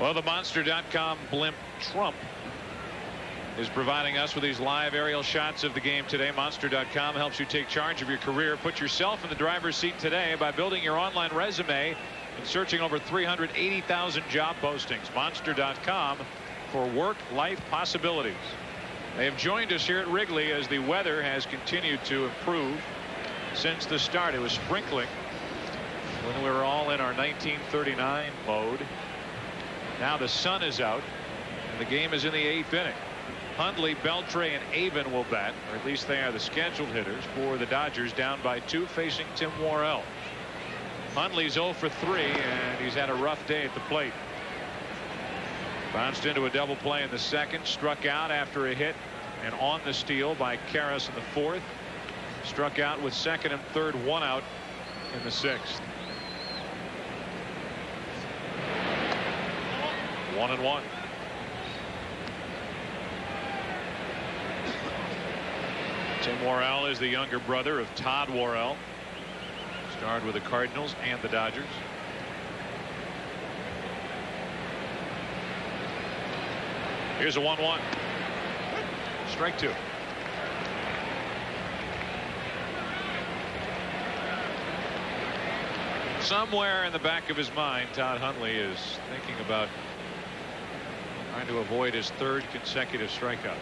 Well, the Monster.com blimp Trump is providing us with these live aerial shots of the game today. Monster.com helps you take charge of your career. Put yourself in the driver's seat today by building your online resume and searching over 380,000 job postings. Monster.com for work-life possibilities. They have joined us here at Wrigley as the weather has continued to improve since the start. It was sprinkling when we were all in our 1939 mode. Now the sun is out and the game is in the 8th inning. Hundley, Beltre, and Avon will bat, or at least they are the scheduled hitters for the Dodgers, down by 2, facing Tim Worrell. Hundley's 0 for 3, and he's had a rough day at the plate. Bounced into a double play in the second, struck out after a hit and on the steal by Karras in the fourth. Struck out with second and third, 1 out in the sixth. 1-1. Tim Worrell is the younger brother of Todd Worrell. Starred with the Cardinals and the Dodgers. Here's a 1-1. Strike 2. Somewhere in the back of his mind, Todd Hundley is thinking about trying to avoid his 3rd consecutive strikeout.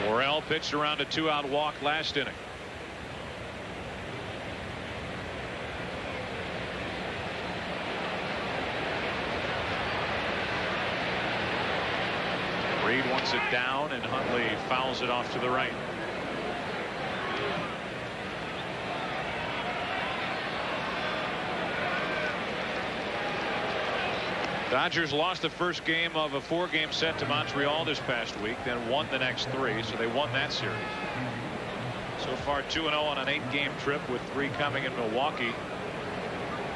Worrell pitched around a 2-out walk last inning. Reed wants it down, and Hundley fouls it off to the right. Dodgers lost the first game of a 4-game set to Montreal this past week, then won the next 3, so they won that series. So far 2-0 on an 8-game trip, with 3 coming in Milwaukee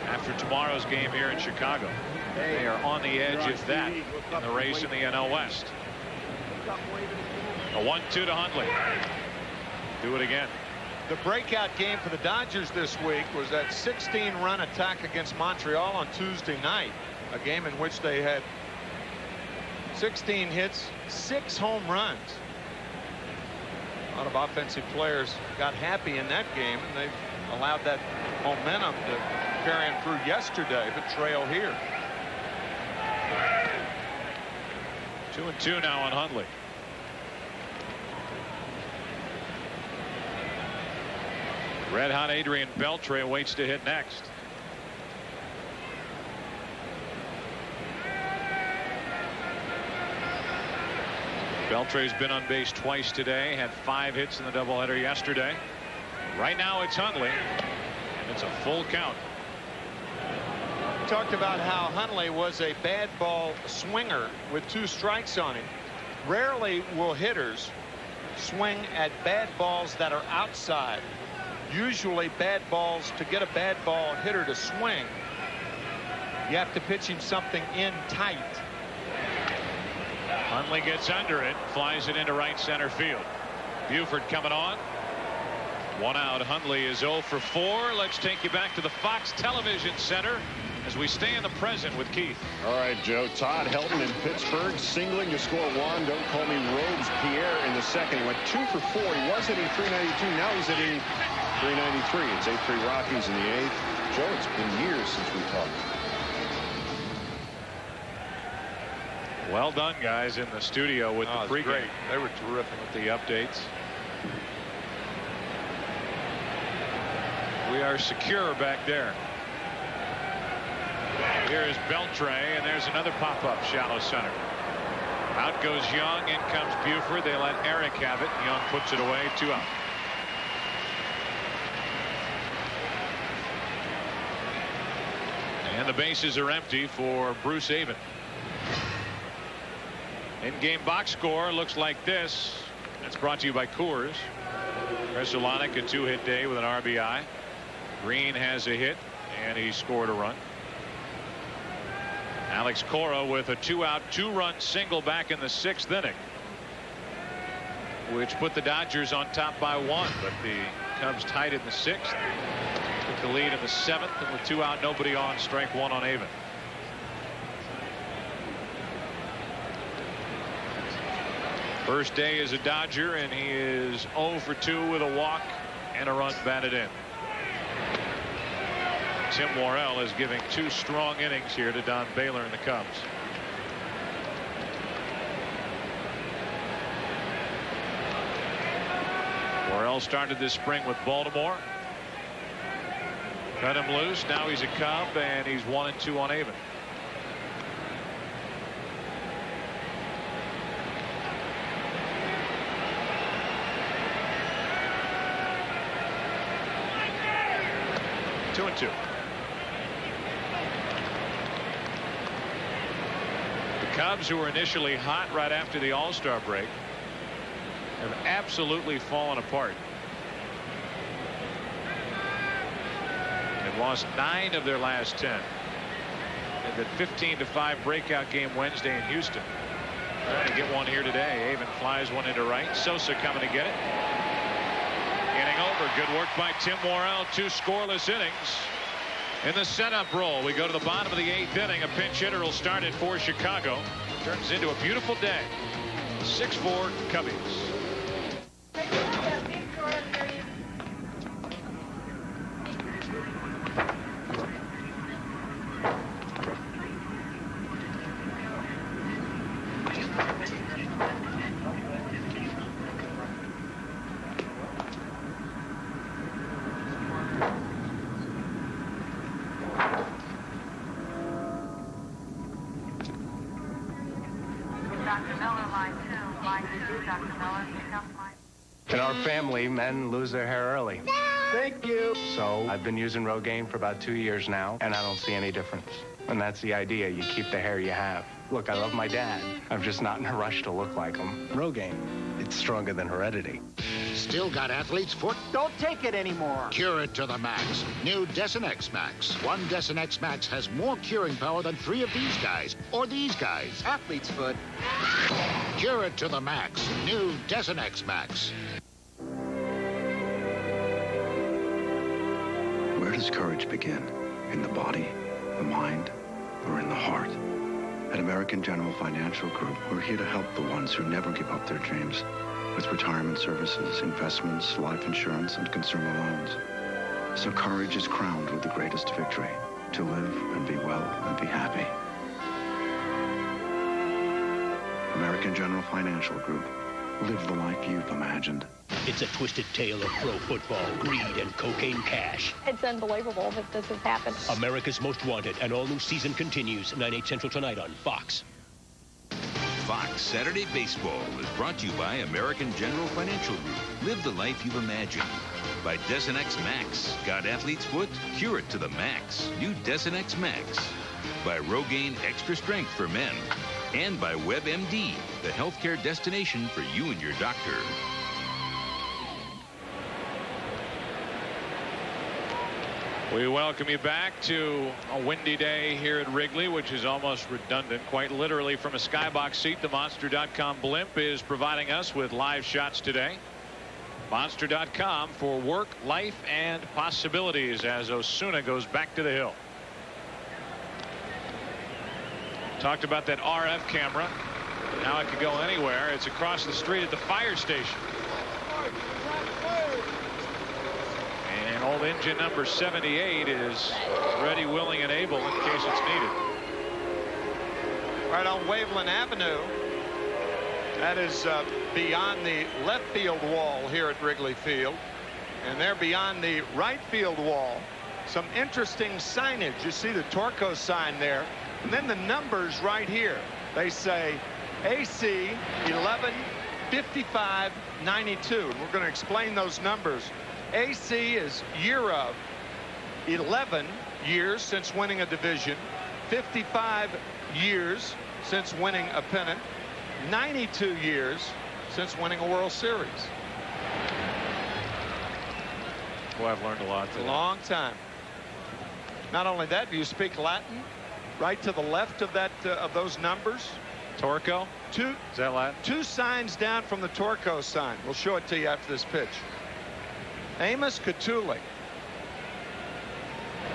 after tomorrow's game here in Chicago. They are on the edge, if that, in the race in the NL West. A 1-2 to Hundley. Do it again. The breakout game for the Dodgers this week was that 16-run attack against Montreal on Tuesday night. A game in which they had 16 hits, 6 home runs. A lot of offensive players got happy in that game, and they've allowed that momentum to carry them through yesterday, but trail here. 2-2 now on Hundley. Red hot Adrian Beltre waits to hit next. Beltre's been on base twice today, had 5 hits in the doubleheader yesterday. Right now it's Hundley, and it's a full count. We talked about how Hundley was a bad ball swinger with 2 strikes on him. Rarely will hitters swing at bad balls that are outside. Usually bad balls, to get a bad ball hitter to swing, you have to pitch him something in tight. Hundley gets under it, flies it into right center field. Buford coming on. 1 out. Hundley is 0 for 4. Let's take you back to the Fox Television Center as we stay in the present with Keith. All right, Joe. Todd Helton in Pittsburgh singling to score 1. Don't call me Robes-Pierre in the second. He went 2 for 4. He was hitting .392. Now he's hitting .393. It's 8-3 Rockies in the 8th. Joe, it's been years since we talked. Well done, guys, in the studio with the pregame. Great. They were terrific with the updates. We are secure back there. Here is Beltre, and there's another pop-up shallow center. Out goes Young, in comes Buford. They let Eric have it. Young puts it away. 2 out. And the bases are empty for Bruce Avon. In-game box score looks like this. That's brought to you by Coors. Resolanik, a 2-hit day with an RBI. Green has a hit, and he scored a run. Alex Cora with a 2-out, 2-run single back in the 6th inning, which put the Dodgers on top by 1, but the Cubs tied in the 6th. Took the lead in the 7th, and with 2 out, nobody on, strike 1 on Avon. First day as a Dodger, and he is 0 for 2 with a walk and a run batted in. Tim Worrell is giving 2 strong innings here to Don Baylor and the Cubs. Worrell started this spring with Baltimore. Cut him loose. Now he's a Cub, and he's 1-2 on Avon. Two and two. The Cubs, who were initially hot right after the All-Star break, have absolutely fallen apart. They've lost 9 of their last 10. And that 15-5 breakout game Wednesday in Houston. Trying to get one here today. Avon flies one into right. Sosa coming to get it. Inning over. Good work by Tim Worrell. 2 scoreless innings. In the setup role, we go to the bottom of the 8th inning. A pinch hitter will start it for Chicago. Turns into a beautiful day. 6-4 Cubbies. In our family, men lose their hair early. Thank you. So I've been using Rogaine for about 2 years now, and I don't see any difference. And that's the idea. You keep the hair you have. Look, I love my dad. I'm just not in a rush to look like him. Rogaine, it's stronger than heredity. Still got athlete's foot? Don't take it anymore. Cure it to the max. New Desenex Max. One Desenex Max has more curing power than 3 of these guys. Or these guys. Athlete's foot. Cure it to the max. New Desenex Max. Where does courage begin? In the body, the mind, or in the heart? At American General Financial Group, we're here to help the ones who never give up their dreams. With retirement services, investments, life insurance, and consumer loans. So courage is crowned with the greatest victory. To live and be well and be happy. American General Financial Group. Live the life you've imagined. It's a twisted tale of pro football, greed, and cocaine cash. It's unbelievable that this has happened. America's Most Wanted, an all-new season continues 9/8 Central tonight on Fox. Fox Saturday Baseball is brought to you by American General Financial Group. Live the life you've imagined. By Desenex Max. Got athlete's foot? Cure it to the max. New Desenex Max. By Rogaine Extra Strength for men. And by WebMD, the healthcare destination for you and your doctor. We welcome you back to a windy day here at Wrigley, which is almost redundant. Quite literally, from a skybox seat, the Monster.com blimp is providing us with live shots today. Monster.com for work, life, and possibilities as Osuna goes back to the hill. Talked about that RF camera. Now it can go anywhere. It's across the street at the fire station. And old engine number 78 is ready, willing, and able in case it's needed. Right on Waveland Avenue. That is beyond the left field wall here at Wrigley Field. And there beyond the right field wall, some interesting signage. You see the Torco sign there. And then the numbers right here. They say AC 115592. And we're going to explain those numbers. AC is year of 11 years since winning a division, 55 years since winning a pennant, 92 years since winning a World Series. Boy, I've learned a lot today. A long time. Not only that, do you speak Latin? Right to the left of that of those numbers. Torco? Is that Latin? 2 signs down from the Torco sign. We'll show it to you after this pitch. Amos Catulli.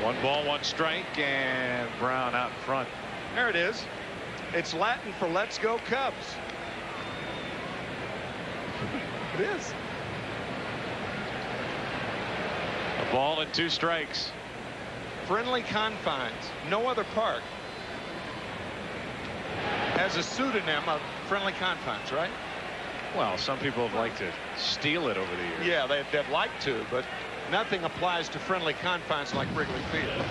1 ball, 1 strike, and Brown out in front. There it is. It's Latin for let's go Cubs. It is. A ball and 2 strikes. Friendly Confines. No other park has a pseudonym of Friendly Confines, right? Well, some people have liked to steal it over the years. Yeah, they'd like to, but nothing applies to Friendly Confines like Wrigley Field.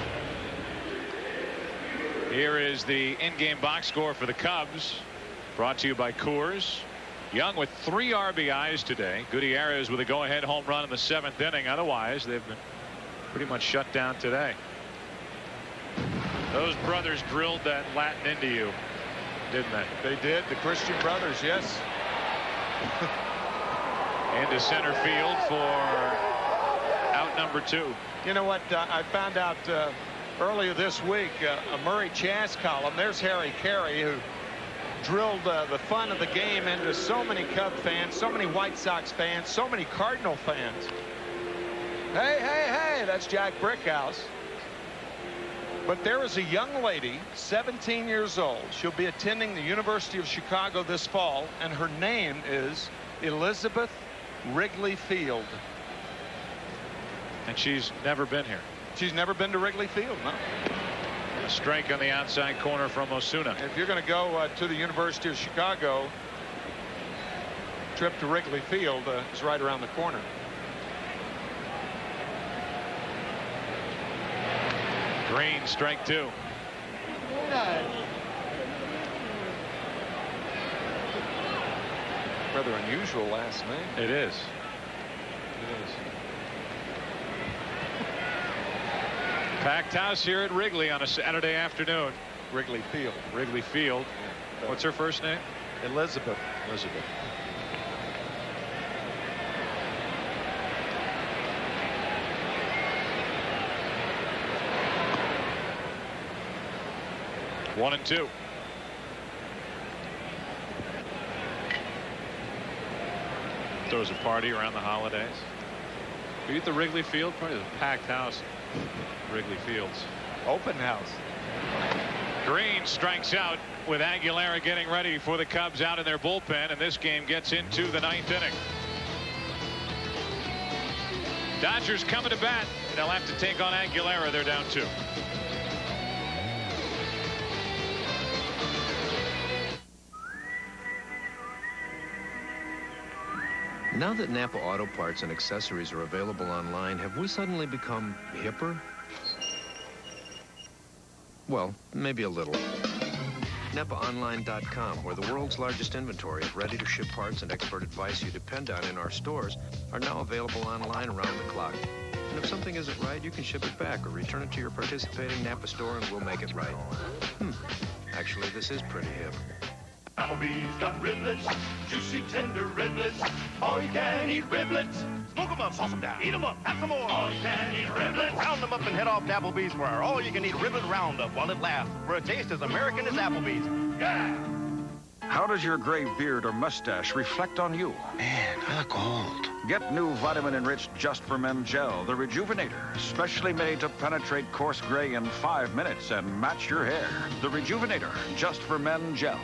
Here is the in-game box score for the Cubs, brought to you by Coors. Young with 3 RBIs today. Gutierrez with a go-ahead home run in the 7th inning. Otherwise, they've been pretty much shut down today. Those brothers drilled that Latin into you, didn't they? They did. The Christian brothers, yes. Into center field for out number 2. You know what? I found out earlier this week, a Murray Chas column. There's Harry Carey, who drilled the fun of the game into so many Cub fans, so many White Sox fans, so many Cardinal fans. Hey, hey, hey, that's Jack Brickhouse. But there is a young lady, 17 years old. She'll be attending the University of Chicago this fall, and her name is Elizabeth Wrigley Field. And she's never been here. She's never been to Wrigley Field, no. A strike on the outside corner from Osuna. If you're going to go to the University of Chicago, trip to Wrigley Field is right around the corner. Green, strike 2. Rather unusual last name. It is. Packed house here at Wrigley on a Saturday afternoon. Wrigley Field. Wrigley Field. What's her first name? Elizabeth. Elizabeth. One and 2. Throws a party around the holidays. Be at the Wrigley Field, probably the packed house. Wrigley Fields. Open house. Green strikes out with Aguilera getting ready for the Cubs out in their bullpen, and this game gets into the 9th inning. Dodgers coming to bat. They'll have to take on Aguilera. They're down 2. Now that Napa Auto Parts and accessories are available online, have we suddenly become hipper? Well, maybe a little. NapaOnline.com, where the world's largest inventory of ready-to-ship parts and expert advice you depend on in our stores, are now available online around the clock. And if something isn't right, you can ship it back or return it to your participating Napa store and we'll make it right. Actually, this is pretty hip. Applebee's got riblets, juicy, tender riblets. All you can eat riblets. Smoke them up, sauce them down, eat them up, have some more. All you can eat riblets. Round them up and head off to Applebee's for our all-you-can-eat riblet roundup while it lasts. For a taste as American as Applebee's. Yeah! How does your gray beard or mustache reflect on you? Man, I look old. Get new vitamin-enriched Just for Men Gel, the Rejuvenator, specially made to penetrate coarse gray in 5 minutes and match your hair. The Rejuvenator, Just for Men Gel.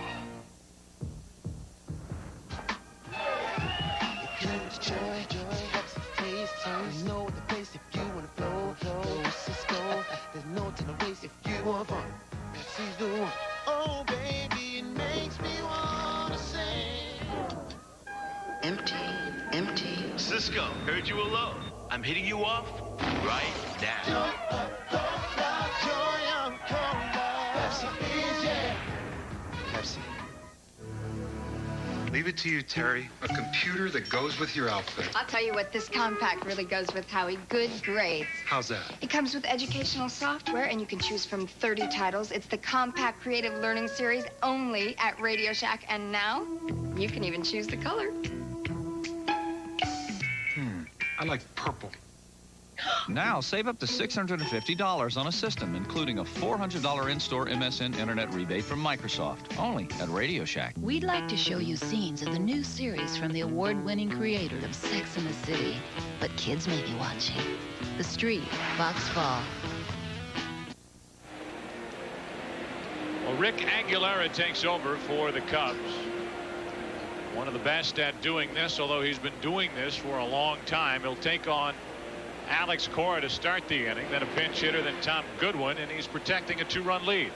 Oh, baby, it makes me want to sing. Empty, empty. Cisco, heard you alone. I'm hitting you off right now. Pepsi. Leave it to you, Terry. A computer that goes with your outfit. I'll tell you what, this compact really goes with Howie. Good grades. How's that? It comes with educational software, and you can choose from 30 titles. It's the Compact Creative Learning Series only at Radio Shack. And now, you can even choose the color. I like purple. Now, save up to $650 on a system, including a $400 in-store MSN Internet rebate from Microsoft, only at Radio Shack. We'd like to show you scenes of the new series from the award-winning creator of Sex and the City. But kids may be watching. The Street, Fox Fall. Well, Rick Aguilera takes over for the Cubs. One of the best at doing this, although he's been doing this for a long time. He'll take on Alex Cora to start the inning, then a pinch hitter, then Tom Goodwin, and he's protecting a 2-run lead.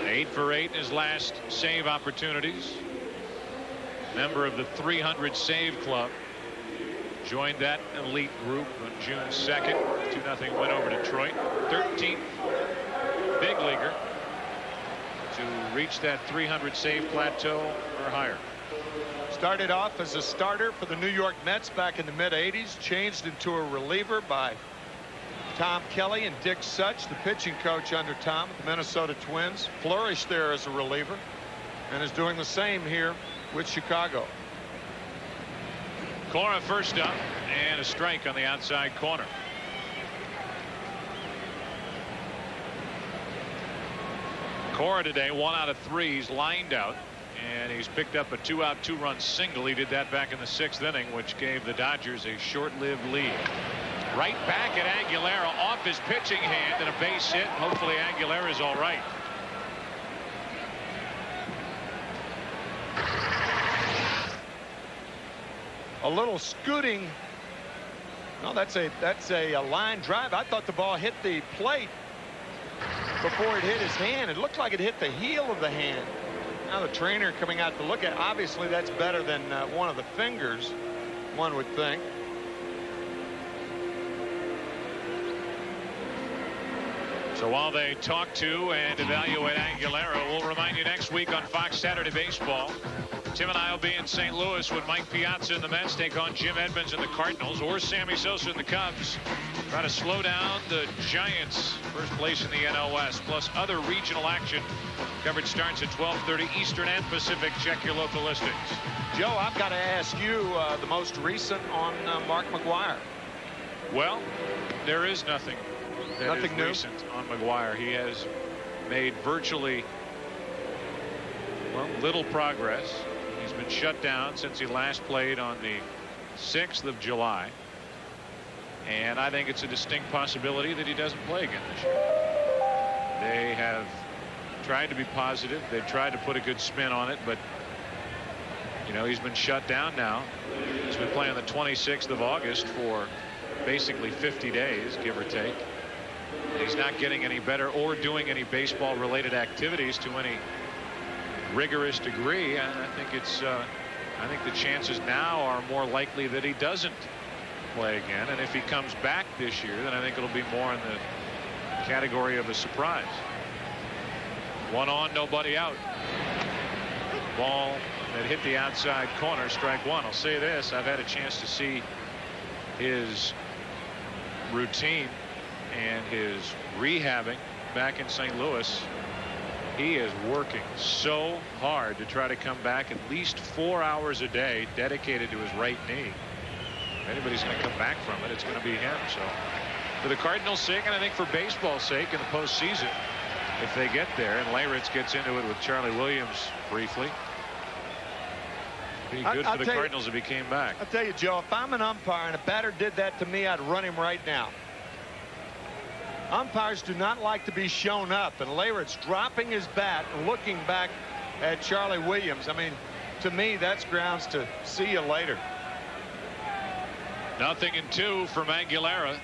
Eight for 8 in his last save opportunities. Member of the 300 save club. Joined that elite group on June 2nd. 2-0 win over Detroit. 13th big leaguer to reach that 300 save plateau or higher. Started off as a starter for the New York Mets back in the mid-'80s. Changed into a reliever by Tom Kelly and Dick Such, the pitching coach under Tom at the Minnesota Twins. Flourished there as a reliever and is doing the same here with Chicago. Cora first up, and a strike on the outside corner. Cora today 1 out of 3. He's lined out, and he's picked up a 2-out 2-run single. He did that back in the 6th inning, which gave the Dodgers a short-lived lead. Right back at Aguilera off his pitching hand, and a base hit. Hopefully Aguilera's all right. A little scooting. No, that's a line drive. I thought the ball hit the plate before it hit his hand. It looked like it hit the heel of the hand. Now the trainer coming out to look at it. Obviously that's better than one of the fingers, one would think. So while they talk to and evaluate Aguilera, we'll remind you next week on Fox Saturday Baseball, Tim and I will be in St. Louis when Mike Piazza and the Mets take on Jim Edmonds and the Cardinals, or Sammy Sosa and the Cubs. Try to slow down the Giants, first place in the NL West, plus other regional action. Coverage starts at 12:30 Eastern and Pacific. Check your local listings. Joe, I've got to ask you the most recent on Mark McGwire. Well, there is nothing that is new? recent on McGwire. He has made virtually, well, little progress. He's been shut down since he last played on the 6th of July. And I think it's a distinct possibility that he doesn't play again this year. They have tried to be positive. They've tried to put a good spin on it, but you know, he's been shut down now. He's been playing the 26th of August for basically 50 days, give or take. He's not getting any better or doing any baseball related activities to any rigorous degree, and I think it's I think the chances now are more likely that he doesn't play again, and if he comes back this year, then I think it'll be more in the category of a surprise. 1 on, nobody out. Ball that hit the outside corner, strike 1. I'll say this, I've had a chance to see his routine and his rehabbing back in St. Louis. He is working so hard to try to come back at least 4 hours a day dedicated to his right knee. If anybody's going to come back from it, it's going to be him. So for the Cardinals' sake, and I think for baseball's sake in the postseason, if they get there, and Leyritz gets into it with Charlie Williams briefly, it'd be good for the Cardinals if he came back. I'll tell you, Joe, if I'm an umpire and a batter did that to me, I'd run him right now. Umpires do not like to be shown up, and Leyritz dropping his bat and looking back at Charlie Williams. I mean, to me, that's grounds to see you later. 0-2 from Aguilera.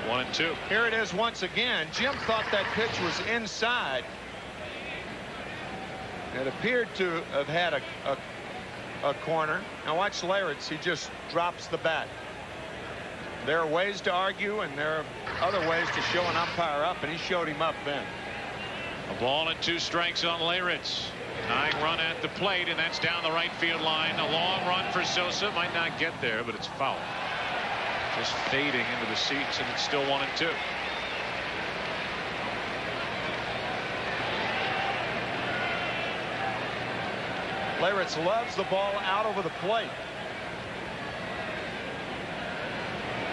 One and two. Here it is once again. Jim thought that pitch was inside. It appeared to have had a corner. Now watch Leyritz. He just drops the bat. There are ways to argue, and there are other ways to show an umpire up, and he showed him up then. A ball and 2 strikes on Leyritz. Tying run at the plate, and that's down the right field line. A long run for Sosa. Might not get there, but it's foul. Just fading into the seats, and it's still 1-2. Leyritz loves the ball out over the plate.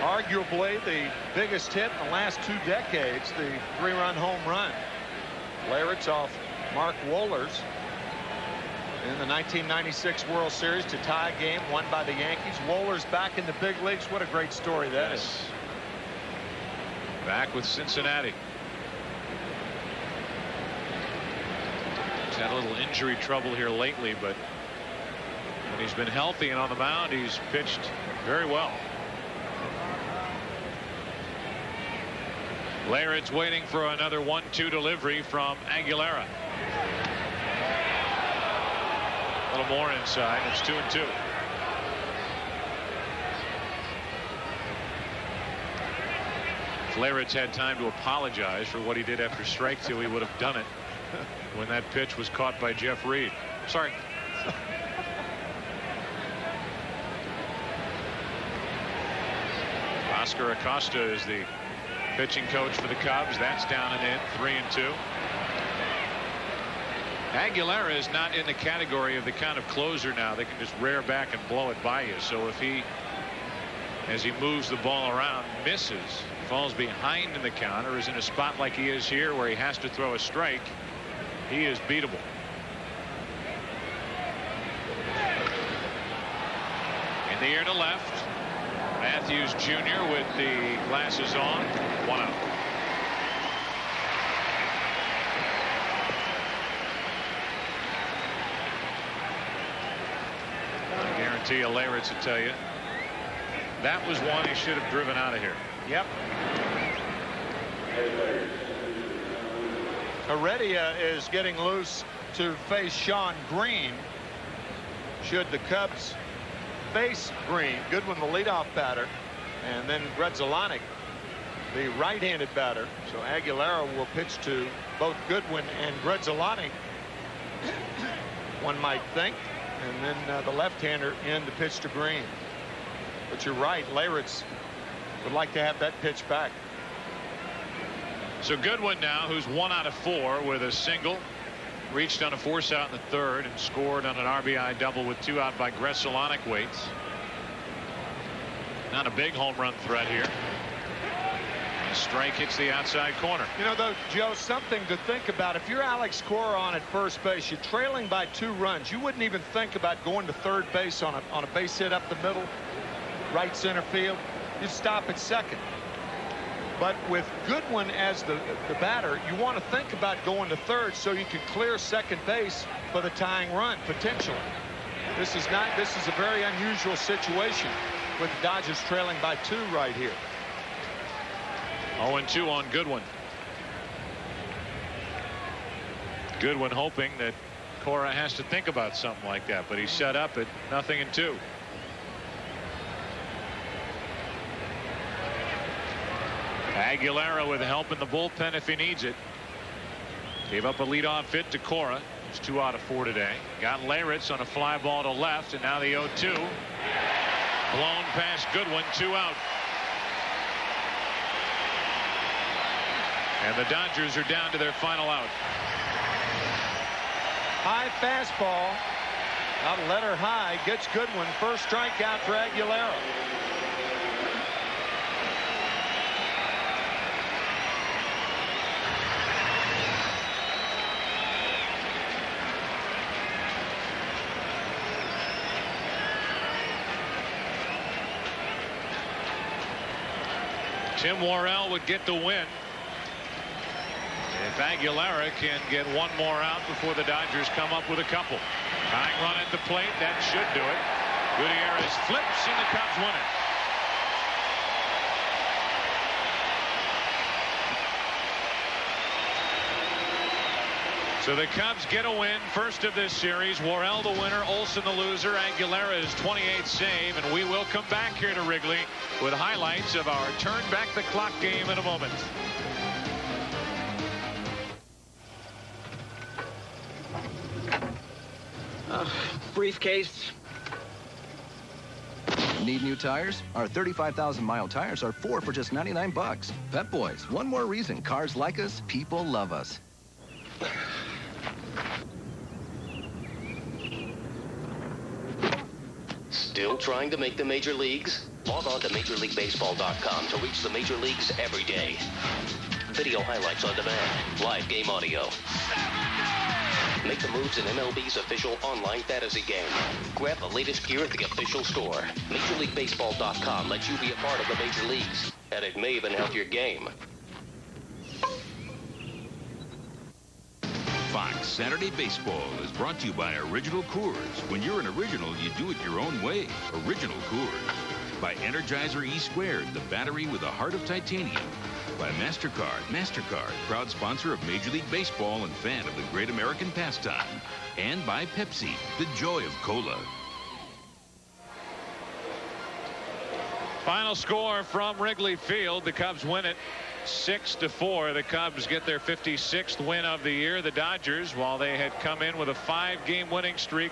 Arguably the biggest hit in the last 2 decades, the 3-run home run. Leyritz off Mark Wohlers. in the 1996 World Series to tie a game won by the Yankees. Woller's back in the big leagues. What a great story that is. Back with Cincinnati. He's had a little injury trouble here lately, but when he's been healthy and on the mound, he's pitched very well. Laird's waiting for another 1-2 delivery from Aguilera. A little more inside. It's 2-2. If Laird's had time to apologize for what he did after strike two, he would have done it when that pitch was caught by Jeff Reed. Sorry. Oscar Acosta is the pitching coach for the Cubs. That's down and in. 3-2. Aguilera is not in the category of the kind of closer now that can just rear back and blow it by you. So if he, as he moves the ball around, misses, falls behind in the count, or is in a spot like he is here where he has to throw a strike, he is beatable. In the air to left, Matthews Jr. with the glasses on. 1 out. I guarantee you, Laird's to tell you that was one he should have driven out of here. Yep. Heredia is getting loose to face Sean Green. Should the Cubs face Green, Goodwin the leadoff batter, and then Grzelcyk the right-handed batter. So Aguilera will pitch to both Goodwin and Grzelcyk, one might think, and then the left-hander in to pitch to Green. But you're right, Laird's would like to have that pitch back. So Goodwin now, who's 1 out of 4 with a single, reached on a force out in the third and scored on an RBI double with 2 out by Grzelcyk waits. Not a big home run threat here. The strike hits the outside corner. You know, though, Joe, something to think about. If you're Alex Cora on at first base, you're trailing by 2 runs. You wouldn't even think about going to third base on a base hit up the middle, right center field. You'd stop at second. But with Goodwin as the batter, you want to think about going to third so you can clear second base for the tying run, potentially. This is a very unusual situation with the Dodgers trailing by 2 right here. 0-2 on Goodwin. Goodwin hoping that Cora has to think about something like that, but he's set up at 0-2. Aguilera with help in the bullpen if he needs it. Gave up a leadoff hit to Cora. He's 2 out of 4 today. Got Laird's on a fly ball to left, and now the 0-2. Blown past Goodwin, 2 out. And the Dodgers are down to their final out. High fastball. Out let her high. Gets Goodwin. First strikeout for Aguilera. Tim Worrell would get the win if Aguilera can get 1 more out before the Dodgers come up with a couple. Tying run at the plate, that should do it. Gutierrez flips and the Cubs win it. So the Cubs get a win, first of this series. Worrell the winner, Olsen the loser. Aguilera is 28th save, and we will come back here to Wrigley with highlights of our turn back the clock game in a moment. Briefcase. Need new tires? Our 35,000-mile tires are 4 for just 99 bucks. Pep Boys, one more reason cars like us, people love us. Still trying to make the major leagues? Log on to MajorLeagueBaseball.com to reach the major leagues every day. Video highlights on demand. Live game audio. Make the moves in MLB's official online fantasy game. Grab the latest gear at the official store. MajorLeagueBaseball.com lets you be a part of the major leagues, and it may even help your game. Fox Saturday Baseball is brought to you by Original Coors. When you're an original, you do it your own way. Original Coors. By Energizer E-Squared, the battery with a heart of titanium. By MasterCard. MasterCard, proud sponsor of Major League Baseball and fan of the great American pastime. And by Pepsi, the joy of cola. Final score from Wrigley Field. The Cubs win it 6-4. The Cubs get their 56th win of the year. The Dodgers, while they had come in with a 5-game winning streak,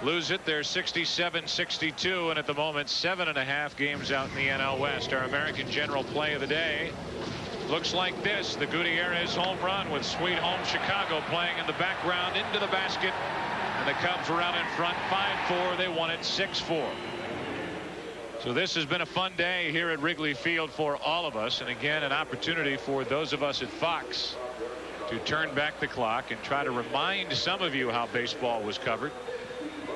lose it. They're 67-62, and at the moment 7.5 games out in the NL West. Our American General play of the day looks like this. The Gutierrez home run with Sweet Home Chicago playing in the background into the basket, and the Cubs were out in front 5-4. They won it 6-4. So this has been a fun day here at Wrigley Field for all of us, and again an opportunity for those of us at Fox to turn back the clock and try to remind some of you how baseball was covered,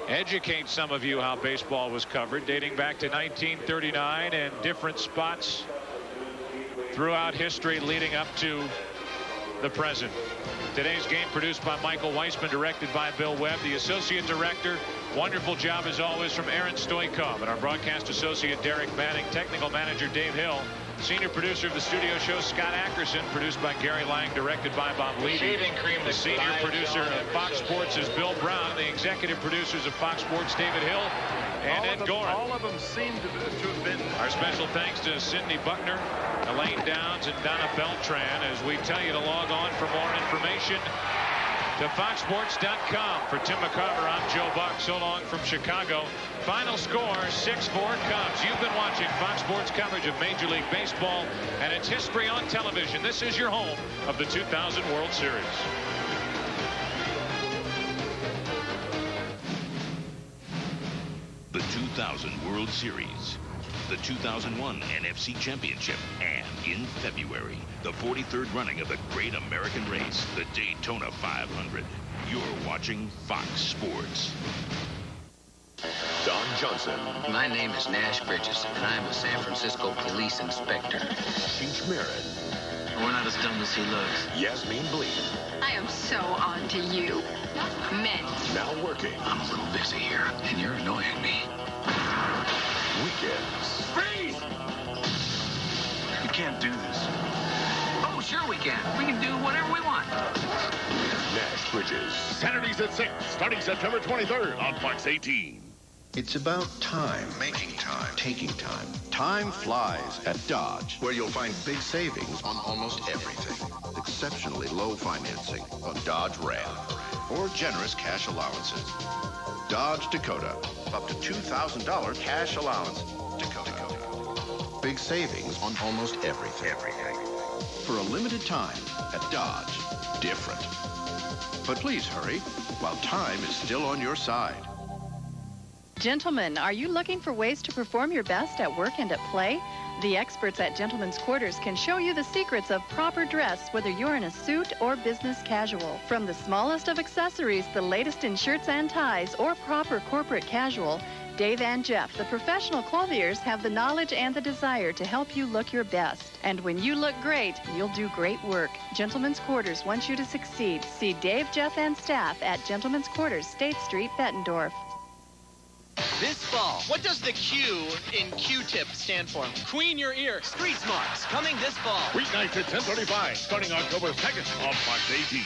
educate some of you how baseball was covered dating back to 1939 and different spots throughout history leading up to the present. Today's game produced by Michael Weissman, directed by Bill Webb. The associate director, wonderful job as always from Aaron Stoikov, and our broadcast associate Derek Manning, technical manager Dave Hill, senior producer of the studio show Scott Ackerson, produced by Gary Lang, directed by Bob Levy. The senior producer of Fox Sports is Bill Brown. The executive producers of Fox Sports, David Hill and Ed Gorin. All of them seem to have been. Our special thanks to Cindy Buckner, Elaine Downs, and Donna Beltran, as we tell you to log on for more information to foxsports.com. For Tim McCarver, I'm Joe Buck. So long from Chicago. Final score 6-4 Cubs. You've been watching Fox Sports coverage of Major League Baseball and its history on television. This is your home of the 2000 World Series. The 2000 World Series, the 2001 NFC Championship, and in February, the 43rd running of the great American race, the Daytona 500. You're watching Fox Sports. Don Johnson. My name is Nash Bridges, and I'm a San Francisco police inspector. Cheech Marin. We're not as dumb as he looks. Yasmin Bleak. I am so on to you. Men. Now working. I'm a little busy here, and you're annoying me. Weekends. Freeze! We can't do this. Oh, sure we can. We can do whatever we want. Nash Bridges. Saturdays at 6, starting September 23rd on Fox 18. It's about time. Making time. Taking time. Time flies at Dodge, where you'll find big savings on almost everything. Exceptionally low financing on Dodge Ram, or generous cash allowances. Dodge Dakota, up to $2,000 cash allowance. Dakota. Big savings on almost everything. For a limited time at Dodge. Different. But please hurry, while time is still on your side. Gentlemen, are you looking for ways to perform your best at work and at play? The experts at Gentlemen's Quarters can show you the secrets of proper dress, whether you're in a suit or business casual. From the smallest of accessories, the latest in shirts and ties, or proper corporate casual, Dave and Jeff, the professional clothiers, have the knowledge and the desire to help you look your best. And when you look great, you'll do great work. Gentlemen's Quarters wants you to succeed. See Dave, Jeff, and staff at Gentlemen's Quarters, State Street, Bettendorf. This fall, what does the Q in Q-tip stand for? Queen your ear. Street Smarts, coming this fall. Weeknights at 10:35, starting October 2nd on Fox 18.